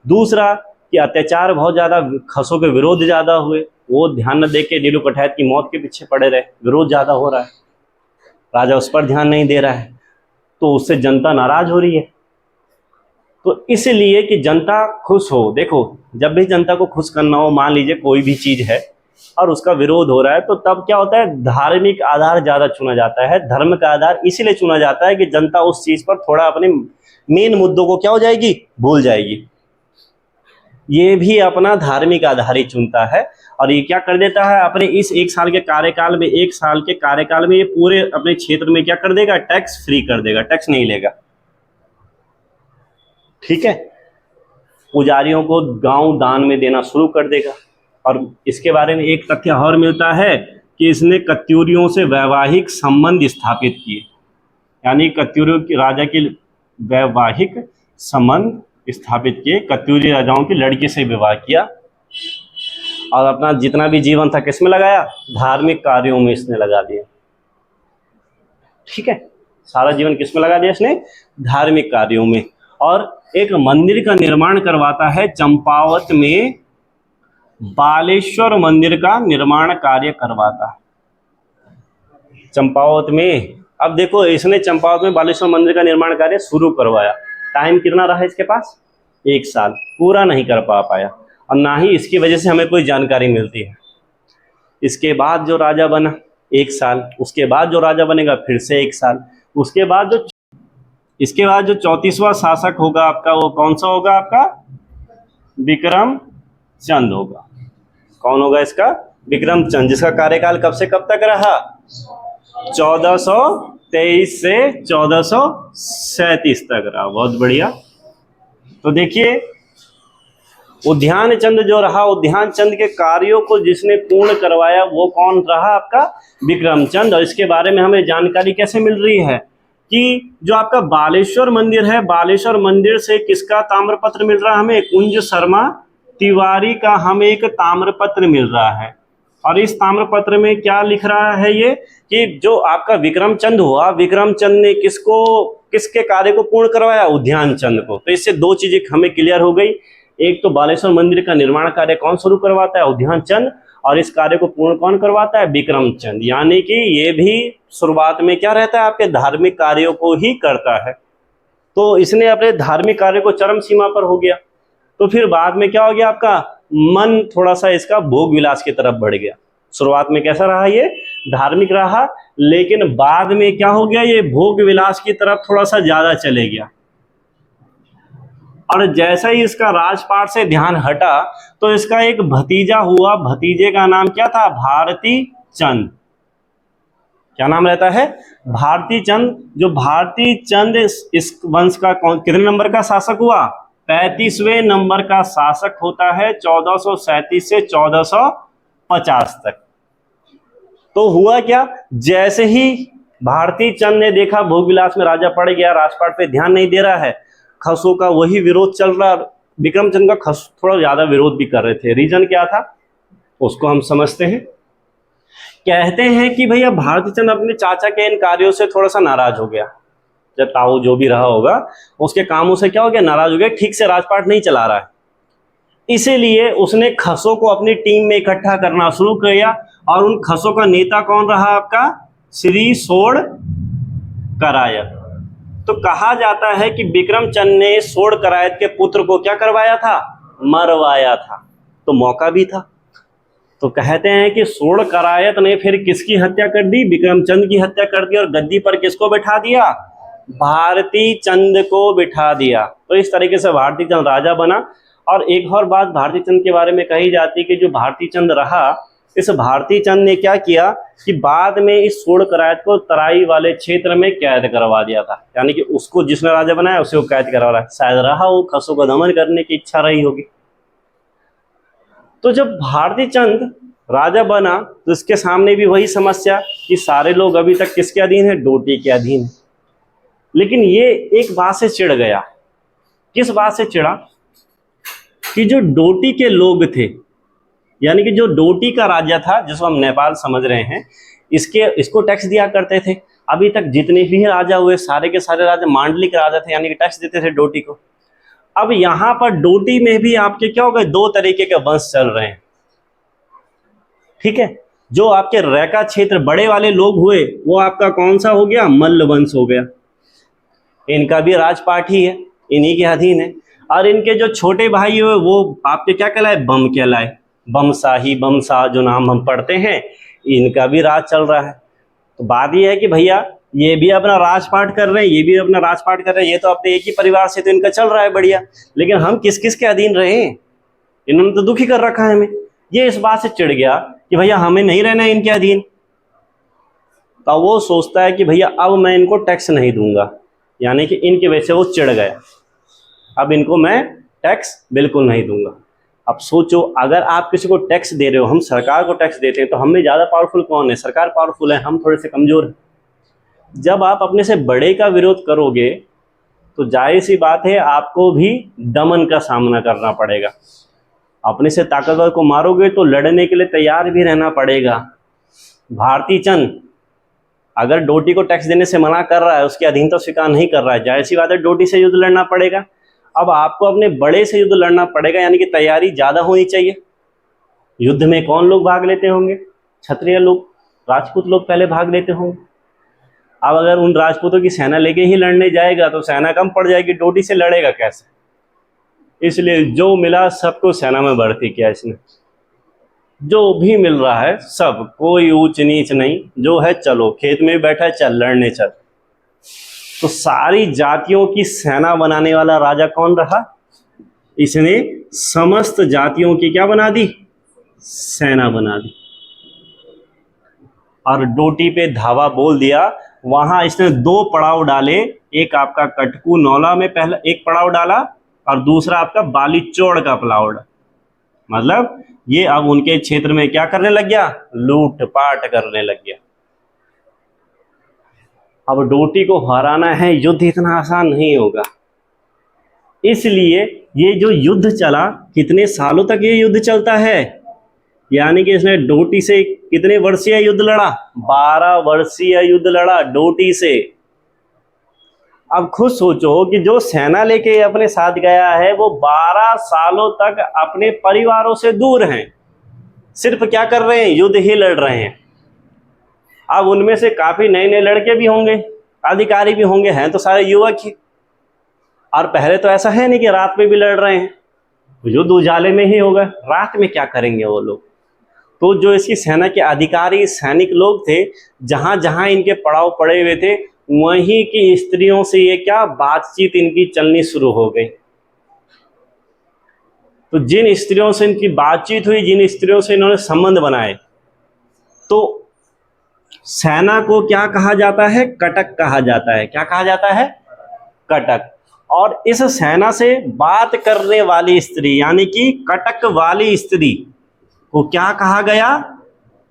दूसरा कि अत्याचार बहुत ज़्यादा, खसों के विरोध ज़्यादा हुए, वो ध्यान न दे के नीलू कठैत की मौत के पीछे पड़े रहे। विरोध ज़्यादा हो रहा है, राजा उस पर ध्यान नहीं दे रहा है, तो उससे जनता नाराज हो रही है। तो इसलिए कि जनता खुश हो, देखो जब भी जनता को खुश करना हो, मान लीजिए कोई भी चीज़ है और उसका विरोध हो रहा है, तो तब क्या होता है, धार्मिक आधार ज़्यादा चुना जाता है। धर्म का आधार इसीलिए चुना जाता है कि जनता उस चीज़ पर थोड़ा अपने मेन मुद्दों को क्या हो जाएगी, भूल जाएगी। ये भी अपना धार्मिक आधार ही चुनता है। और ये क्या कर देता है, अपने इस 1 साल के कार्यकाल में, 1 साल के कार्यकाल में ये पूरे अपने क्षेत्र में क्या कर देगा, टैक्स फ्री कर देगा, टैक्स नहीं लेगा। ठीक है। पुजारियों को गांव दान में देना शुरू कर देगा। और इसके बारे में एक तथ्य और मिलता है कि इसने कत्यूरियों से वैवाहिक संबंध स्थापित किए, यानी कत्यूरियों की राजा के वैवाहिक संबंध स्थापित किए, कत्यूरी राजाओं की लड़की से विवाह किया। और अपना जितना भी जीवन था किसमें लगाया, धार्मिक कार्यों में इसने लगा दिया। ठीक है। सारा जीवन किसमें लगा दिया इसने, धार्मिक कार्यों में। और एक मंदिर का निर्माण करवाता है चंपावत में, बालेश्वर मंदिर का निर्माण कार्य करवाता है चंपावत में। अब देखो इसने चंपावत में बालेश्वर मंदिर का निर्माण कार्य शुरू करवाया। टाइम कितना रहा इसके पास, 1 साल, पूरा नहीं कर पाया, और ना ही इसकी वजह से हमें कोई जानकारी मिलती है। इसके बाद जो राजा बना 1 साल, उसके बाद जो राजा बनेगा फिर से 1 साल, उसके बाद जो इसके बाद जो 34वां शासक होगा आपका, वो कौन सा होगा आपका, विक्रम चंद होगा। कौन होगा इसका, विक्रम चंद, जिसका कार्यकाल कब से कब तक रहा, 1400 1323 से 1437 तक रहा। बहुत बढ़िया। तो देखिए उद्यान चंद जो रहा, उद्यान चंद के कार्यों को जिसने पूर्ण करवाया वो कौन रहा? आपका विक्रम चंद। और इसके बारे में हमें जानकारी कैसे मिल रही है कि जो आपका बालेश्वर मंदिर है, बालेश्वर मंदिर से किसका ताम्रपत्र मिल रहा है हमें? कुंज शर्मा तिवारी का हमें एक ताम्रपत्र मिल रहा है। और इस ताम्रपत्र में क्या लिख रहा है ये कि जो आपका विक्रम चंद हुआ, विक्रम चंद ने किसके कार्य को पूर्ण करवाया? उद्यान चंद को। तो इससे दो चीजें हमें क्लियर हो गई। एक तो बालेश्वर मंदिर का निर्माण कार्य कौन शुरू करवाता है? उद्यान चंद। और इस कार्य को पूर्ण कौन करवाता है? विक्रम चंद। यानी कि ये भी शुरुआत में क्या रहता है? आपके धार्मिक कार्यों को ही करता है। तो इसने अपने धार्मिक कार्य को चरम सीमा पर हो गया। तो फिर बाद में क्या हो गया? आपका मन थोड़ा सा इसका भोग विलास की तरफ बढ़ गया। शुरुआत में कैसा रहा? ये धार्मिक रहा, लेकिन बाद में क्या हो गया? ये भोग विलास की तरफ थोड़ा सा ज्यादा चले गया। और जैसा ही इसका राजपाट से ध्यान हटा तो इसका एक भतीजा हुआ। भतीजे का नाम क्या था? भारती चंद। क्या नाम रहता है? भारती चंद। जो भारती चंद इस वंश का कितने नंबर का शासक हुआ? 35वें नंबर का शासक होता है 1437 से 1450 तक। तो हुआ क्या? जैसे ही भारती चंद ने देखा भोग विलास में राजा पड़ गया, राजपाट पे ध्यान नहीं दे रहा है, खसों का वही विरोध चल रहा। विक्रम चंद का खस थोड़ा ज्यादा विरोध भी कर रहे थे। रीजन क्या था उसको हम समझते हैं। कहते हैं कि भैया भारती चंद अपने चाचा के इन कार्यों से थोड़ा सा नाराज हो गया। जब ताऊ जो भी रहा होगा उसके कामों से क्या हो गया? नाराज हो गया। ठीक से राजपाट नहीं चला रहा है, इसीलिए उसने खसों को अपनी टीम में इकट्ठा करना शुरू किया। और उन खसों का नेता कौन रहा? आपका श्री सोड़ करायत। तो कहा जाता है कि विक्रम चंद ने सोड़ करायत के पुत्र को क्या करवाया था? मरवाया था। तो मौका भी था। तो कहते हैं कि सोड़ करायत ने फिर किसकी हत्या कर दी? विक्रम चंद की हत्या कर दी। और गद्दी पर किसको बिठा दिया? भारती चंद को बिठा दिया। तो इस तरीके से भारती चंद राजा बना। और एक और बात भारती चंद के बारे में कही जाती है कि जो भारती चंद रहा, इस भारती चंद ने क्या किया कि बाद में इस सोड़ करायत को तराई वाले क्षेत्र में कैद करवा दिया था। यानी कि उसको जिसने राजा बनाया उसे वो कैद करवा रहा है। शायद रहा वो खसों को दमन करने की इच्छा रही होगी। तो जब भारती चंद राजा बना तो इसके सामने भी वही समस्या कि सारे लोग अभी तक किसके अधीन है? डोटी के अधीन। लेकिन ये एक बात से चिढ़ गया। किस बात से चिढ़ा? कि जो डोटी के लोग थे, यानी कि जो डोटी का राजा था जिसको हम नेपाल समझ रहे हैं, इसको टैक्स दिया करते थे। अभी तक जितने भी राजा हुए सारे के सारे राजा मांडलिक राजा थे, यानी कि टैक्स देते थे डोटी को। अब यहां पर डोटी में भी आपके क्या हो गए? दो तरीके के वंश चल रहे हैं। ठीक है, जो आपके रैका क्षेत्र बड़े वाले लोग हुए वो आपका कौन सा हो गया? मल्ल वंश हो गया। इनका भी राजपाट ही है, इन्हीं के अधीन है। और इनके जो छोटे भाई हुए वो आपके क्या कहलाए? बम कहलाए। बमशाही, बमशाह जो नाम हम पढ़ते हैं, इनका भी राज चल रहा है। तो बात यह है कि भैया ये भी अपना राजपाट कर रहे हैं, ये भी अपना राजपाट कर रहे हैं। ये तो अपने एक ही परिवार से तो इनका चल रहा है बढ़िया। लेकिन हम किस किस के अधीन रहे? इन्होंने तो दुखी कर रखा है हमें। ये इस बात से चिढ़ गया कि भैया हमें नहीं रहना है इनके अधीन। तो वो सोचता है कि भैया अब मैं इनको टैक्स नहीं दूंगा, यानी कि इनकी वजह से वो चिढ़ गया। अब इनको मैं टैक्स बिल्कुल नहीं दूंगा। अब सोचो, अगर आप किसी को टैक्स दे रहे हो, हम सरकार को टैक्स देते हैं, तो हमें ज़्यादा पावरफुल कौन है? सरकार पावरफुल है, हम थोड़े से कमज़ोर हैं। जब आप अपने से बड़े का विरोध करोगे तो जाहिर सी बात है आपको भी दमन का सामना करना पड़ेगा। अपने से ताकतवर को मारोगे तो लड़ने के लिए तैयार भी रहना पड़ेगा। भारती चंद अगर डोटी को टैक्स देने से मना कर रहा है, उसकी अधीनता स्वीकार नहीं कर रहा है, जाहिर सी बात है डोटी से युद्ध लड़ना पड़ेगा। अब आपको अपने बड़े से युद्ध लड़ना पड़ेगा, यानी कि तैयारी ज़्यादा होनी चाहिए। युद्ध में कौन लोग भाग लेते होंगे? क्षत्रिय लोग, राजपूत लोग पहले भाग लेते होंगे। अब अगर उन राजपूतों की सेना लेके ही लड़ने जाएगा तो सेना कम पड़ जाएगी, डोटी से लड़ेगा कैसे? इसलिए जो मिला सबको सेना में भर्ती किया इसने। जो भी मिल रहा है सब, कोई ऊंच नीच नहीं, जो है चलो, खेत में भी बैठा है चल लड़ने चल। तो सारी जातियों की सेना बनाने वाला राजा कौन रहा? इसने समस्त जातियों की क्या बना दी? सेना बना दी। और डोटी पे धावा बोल दिया वहां इसने 2 पड़ाव डाले, एक आपका कटकू नौला में पहला एक पड़ाव डाला और दूसरा आपका बालीचोड़ का पड़ाव। मतलब ये अब उनके क्षेत्र में क्या करने लग गया, लूटपाट करने लग गया। अब डोटी को हराना है, युद्ध इतना आसान नहीं होगा, इसलिए ये जो युद्ध चला, कितने सालों तक ये युद्ध चलता है, यानी कि इसने डोटी से कितने वर्षीय युद्ध लड़ा, 12 वर्षीय युद्ध लड़ा डोटी से। अब खुद सोचो कि जो सेना लेके अपने साथ गया है वो 12 सालों तक अपने परिवारों से दूर हैं, सिर्फ क्या कर रहे हैं, युद्ध ही लड़ रहे हैं। अब उनमें से काफी नए नए लड़के भी होंगे, अधिकारी भी होंगे, हैं तो सारे युवक ही। और पहले तो ऐसा है नहीं कि रात में भी लड़ रहे हैं, युद्ध उजाले में ही होगा, रात में क्या करेंगे वो लोग। तो जो इसकी सेना के अधिकारी सैनिक लोग थे, जहां जहां इनके पड़ाव पड़े हुए थे, वहीं की स्त्रियों से ये क्या बातचीत इनकी चलनी शुरू हो गई। तो जिन स्त्रियों से इनकी बातचीत हुई, जिन स्त्रियों से इन्होंने संबंध बनाए, तो सेना को क्या कहा जाता है, कटक कहा जाता है। क्या कहा जाता है, कटक। और इस सेना से बात करने वाली स्त्री यानी कि कटक वाली स्त्री को क्या कहा गया,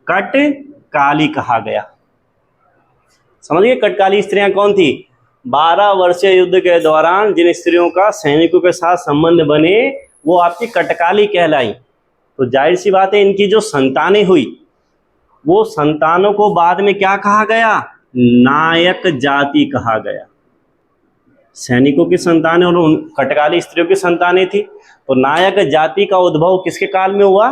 कटकाली कहा गया। समझिए कटकाली स्त्रियां कौन थी, 12 वर्षीय युद्ध के दौरान जिन स्त्रियों का सैनिकों के साथ संबंध बने वो आपकी कटकाली कहलाई। तो जाहिर सी बात है इनकी जो संतानें हुई, वो संतानों को बाद में क्या कहा गया, नायक जाति कहा गया। सैनिकों की संतानें और उन कटकाली स्त्रियों की संतानें थी। तो नायक जाति का उद्भव किसके काल में हुआ,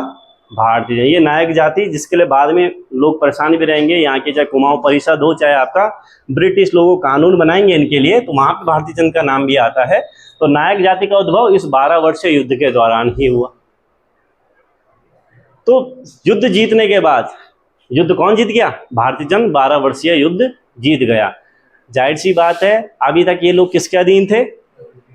भारतीय। ये नायक जाति जिसके लिए बाद में लोग परेशान भी रहेंगे, यहाँ की चाहे कुमाऊं परिषद हो, चाहे आपका ब्रिटिश लोगों कानून बनाएंगे इनके लिए, तो वहां पर भारतीय चंद का नाम भी आता है। तो नायक जाति का उद्भव इस 12 वर्षीय युद्ध के दौरान ही हुआ। तो युद्ध जीतने के बाद, युद्ध कौन जीत गया, भारतीय चंद 12 वर्षीय युद्ध जीत गया। जाहिर सी बात है अभी तक ये लोग किसके अधीन थे,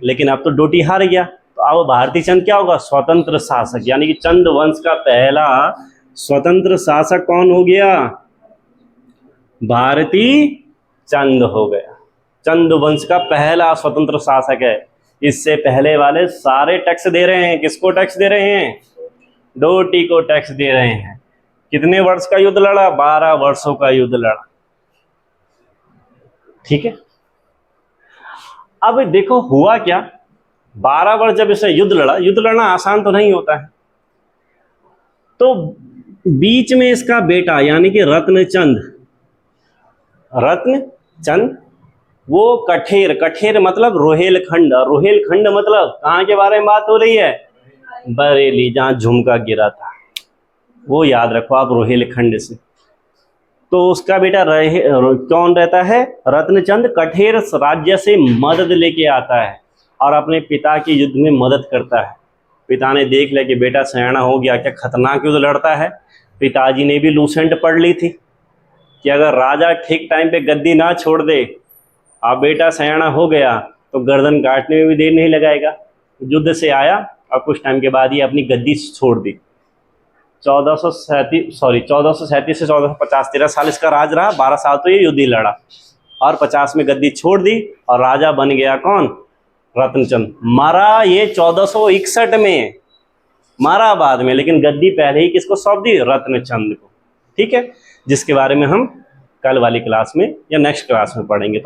लेकिन अब तो डोटी हार गया। तो अब भारतीय चंद क्या होगा, स्वतंत्र शासक, यानी कि चंद वंश का पहला स्वतंत्र शासक कौन हो गया, भारतीय चंद हो गया। चंद वंश का पहला स्वतंत्र शासक है। इससे पहले वाले सारे टैक्स दे रहे हैं, किसको टैक्स दे रहे हैं, डोटी को टैक्स दे रहे हैं। कितने वर्ष का युद्ध लड़ा, 12 वर्षों का युद्ध लड़ा। ठीक है, अब देखो हुआ क्या, 12 वर्ष जब इसने युद्ध लड़ा, युद्ध लड़ना आसान तो नहीं होता है। तो बीच में इसका बेटा यानी कि रत्नचंद, रत्नचंद वो कठेर, कठेर मतलब रोहेलखंड, रोहेलखंड मतलब कहाँ के बारे में बात हो रही है, बरेली, जहां झुमका गिरा था, वो याद रखो आप, रोहेलखंड से। तो उसका बेटा कौन रहता है, रत्नचंद कठेर राज्य से मदद लेके आता है और अपने पिता की युद्ध में मदद करता है। पिता ने देख लिया कि बेटा सयाना हो गया, क्या खतरनाक युद्ध लड़ता है। पिताजी ने भी लूसेंट पढ़ ली थी कि अगर राजा ठीक टाइम पे गद्दी ना छोड़ दे, अब बेटा सयाना हो गया तो गर्दन काटने में भी देर नहीं लगाएगा। युद्ध से आया और कुछ टाइम के बाद ये अपनी गद्दी छोड़ दी। 1437 से 1450, 13 साल इसका राज रहा, 12 साल तो ये युद्ध ही लड़ा और 50 में गद्दी छोड़ दी और राजा बन गया कौन, रत्नचंद। मरा ये 1461 में, मरा बाद में, लेकिन गद्दी पहले ही किसको सौंप दी, रत्नचंद को। ठीक है, जिसके बारे में हम कल वाली क्लास में या नेक्स्ट क्लास में पढ़ेंगे।